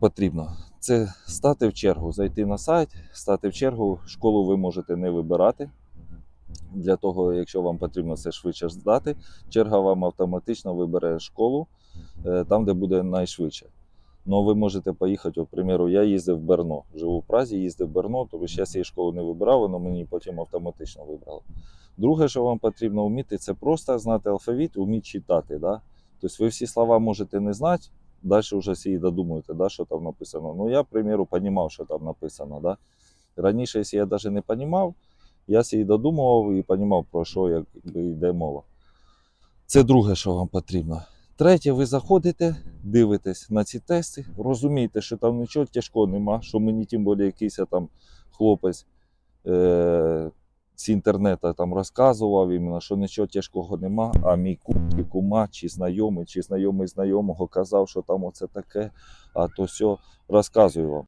потрібно? Це стати в чергу, зайти на сайт, стати в чергу. Школу ви можете не вибирати. Для того, якщо вам потрібно все швидше здати, черга вам автоматично вибере школу, там, де буде найшвидше. Ну, ви можете поїхати, от, примеру, я їздив в Берно, живу в Празі, їздив в Берно, тобто я цієї школи не вибирав, воно мені потім автоматично вибрало. Друге, що вам потрібно вміти, це просто знати алфавіт, вміти читати. Да? Тобто ви всі слова можете не знати, далі вже всі додумуєте, да, що там написано. Ну, я, к примеру, розумів, що там написано. Да? Раніше, якщо я навіть не розумів, я собі додумував і розумів, про що йде мова. Це друге, що вам потрібно. Третє, ви заходите, дивитесь на ці тести, розумієте, що там нічого тяжкого нема, що мені тим більше якийсь там хлопець з інтернету там розказував, іменно, що нічого тяжкого нема, а мій кума, чи знайомий знайомого казав, що там оце таке, а то все розказую вам.